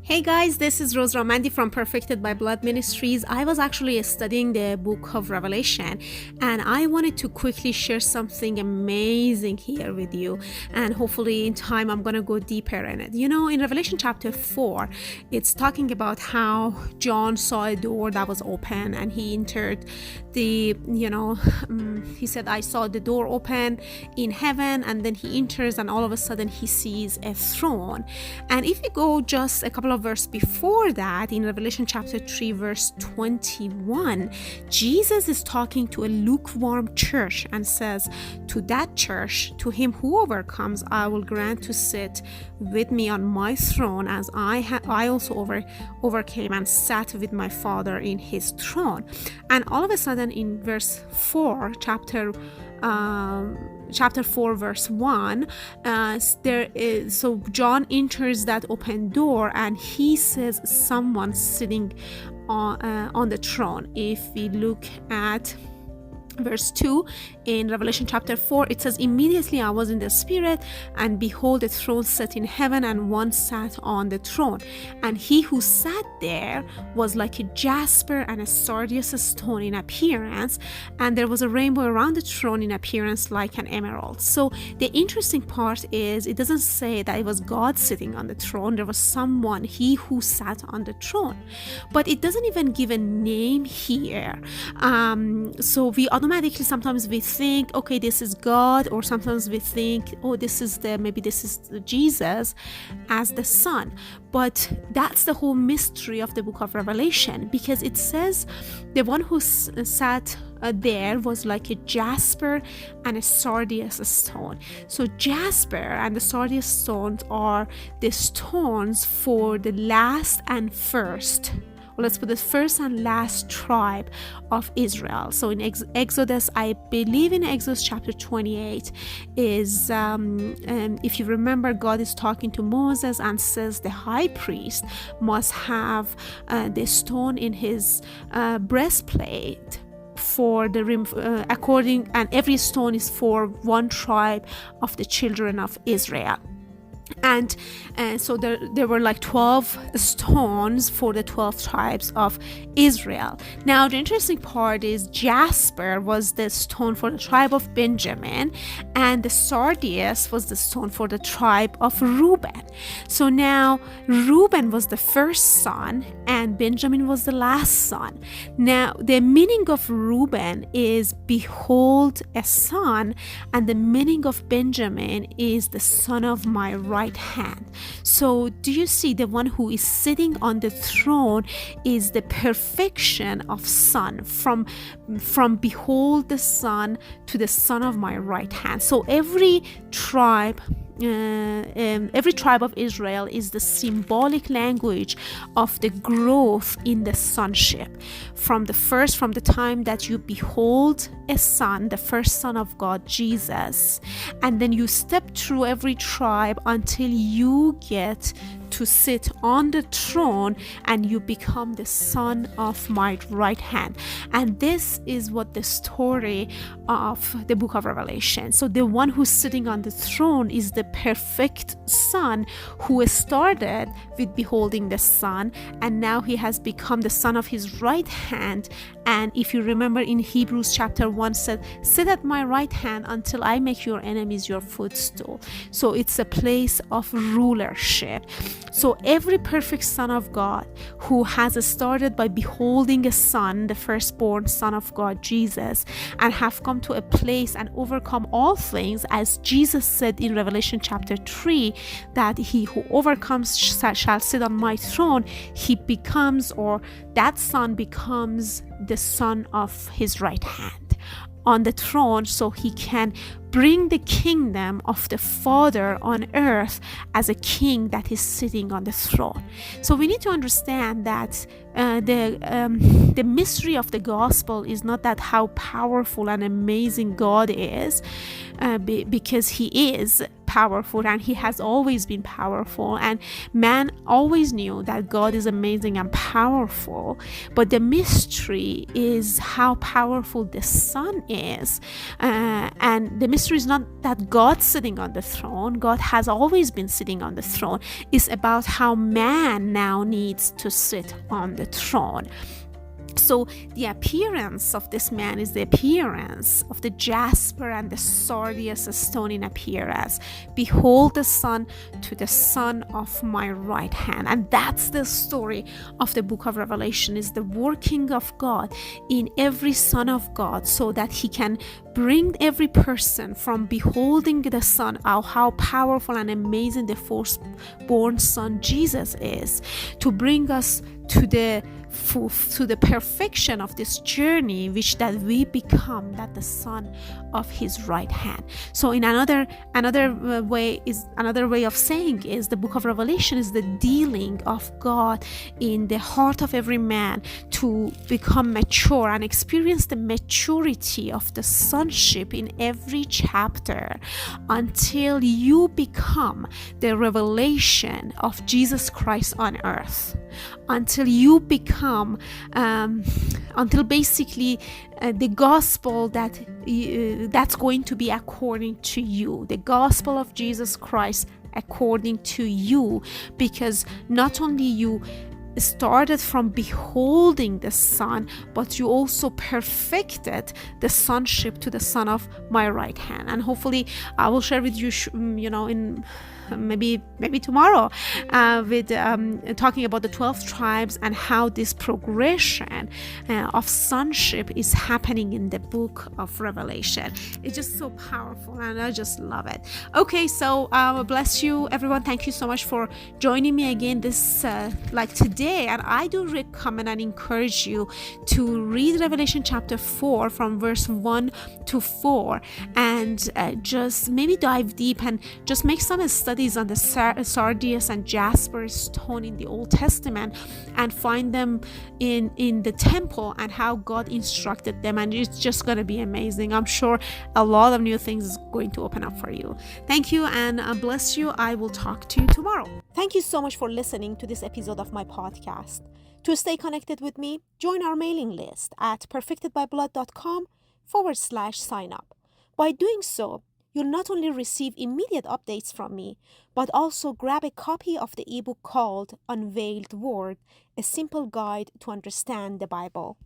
Hey guys, this is Rose Ramandi from Perfected by Blood Ministries. I was actually studying the book of Revelation and I wanted to quickly share something amazing here with you, and hopefully in time I'm going to go deeper in it. In Revelation chapter 4, it's talking about how John saw a door that was open and he entered he said, I saw the door open in heaven, and then he enters and all of a sudden he sees a throne. And if you go just a couple of verse before that, in Revelation chapter 3 verse 21, Jesus is talking to a lukewarm church and says, to that church, to him who overcomes, I will grant to sit with me on my throne, as I also overcame and sat with my Father in his throne. And all of a sudden in verse 4, chapter 4 verse 1, so John enters that open door and he says someone sitting on the throne. If we look at verse 2 in Revelation chapter 4, it says, immediately I was in the spirit, and behold, a throne set in heaven, and one sat on the throne. And he who sat there was like a jasper and a sardius stone in appearance, and there was a rainbow around the throne in appearance like an emerald. So the interesting part is, it doesn't say that it was God sitting on the throne. There was someone, he who sat on the throne, but it doesn't even give a name here. So we automatically sometimes we think, okay, this is God, or sometimes we think, oh, this is Jesus as the Son. But that's the whole mystery of the book of Revelation, because it says the one who sat there was like a jasper and a sardius stone. So jasper and the sardius stones are the stones for the last and first, let's put the first and last tribe of Israel. So in Exodus, I believe in Exodus chapter 28 is, if you remember, God is talking to Moses and says the high priest must have the stone in his breastplate for the according, and every stone is for one tribe of the children of Israel. And so there were like 12 stones for the 12 tribes of Israel. Now the interesting part is jasper was the stone for the tribe of Benjamin, and the sardius was the stone for the tribe of Reuben. So now Reuben was the first son and Benjamin was the last son. Now the meaning of Reuben is behold a son, and the meaning of Benjamin is the son of my right hand. So do you see, the one who is sitting on the throne is the perfection of son, from behold the son to the son of my right hand. So every tribe of Israel is the symbolic language of the growth in the sonship, from the time that you behold a son, the first son of God, Jesus, and then you step through every tribe until you get to sit on the throne and you become the son of my right hand. And this is what the story of the book of Revelation. So the one who's sitting on the throne is the perfect son who started with beholding the son, and now he has become the son of his right hand. And if you remember in Hebrews chapter 1 said, sit at my right hand until I make your enemies your footstool. So it's a place of rulership. So every perfect son of God who has started by beholding a son, the firstborn son of God, Jesus, and have come to a place and overcome all things, as Jesus said in Revelation chapter 3, that he who overcomes shall sit on my throne, he becomes, or that son becomes the son of his right hand on the throne, so he can bring the kingdom of the Father on earth as a king that is sitting on the throne. So we need to understand that the mystery of the gospel is not that how powerful and amazing God is, because he is, powerful, and he has always been powerful, and man always knew that God is amazing and powerful. But the mystery is how powerful the Son is, and the mystery is not that God's sitting on the throne. God has always been sitting on the throne. It's about how man now needs to sit on the throne. So the appearance of this man is the appearance of the jasper and the sardius stone in appearance. Behold the son to the son of my right hand. And that's the story of the book of Revelation, is the working of God in every son of God, so that he can bring every person from beholding the son, how powerful and amazing the firstborn son Jesus is, to bring us to the perfection of this journey, which that we become that the son of his right hand. So in another way of saying is, the book of Revelation is the dealing of God in the heart of every man to become mature and experience the maturity of the sonship in every chapter, until you become the revelation of Jesus Christ on earth, until you become until basically the gospel that's going to be according to you, the gospel of Jesus Christ according to you, because not only you started from beholding the Son, but you also perfected the sonship to the Son of my right hand. And hopefully I will share with you, in maybe tomorrow, with talking about the 12 tribes and how this progression of sonship is happening in the book of Revelation. It's just so powerful, and I just love it. Okay, so bless you everyone. Thank you so much for joining me again this today. And I do recommend and encourage you to read Revelation chapter 4 from verse 1 to 4, and just maybe dive deep and just make some studies on the Sardius and Jasper stone in the Old Testament, and find them in the temple and how God instructed them. And it's just going to be amazing. I'm sure a lot of new things is going to open up for you. Thank you, and bless you. I will talk to you tomorrow. Thank you so much for listening to this episode of my podcast. To stay connected with me, join our mailing list at perfectedbyblood.com/sign up. By doing so, you'll not only receive immediate updates from me, but also grab a copy of the ebook called Unveiled Word, a simple guide to understand the Bible.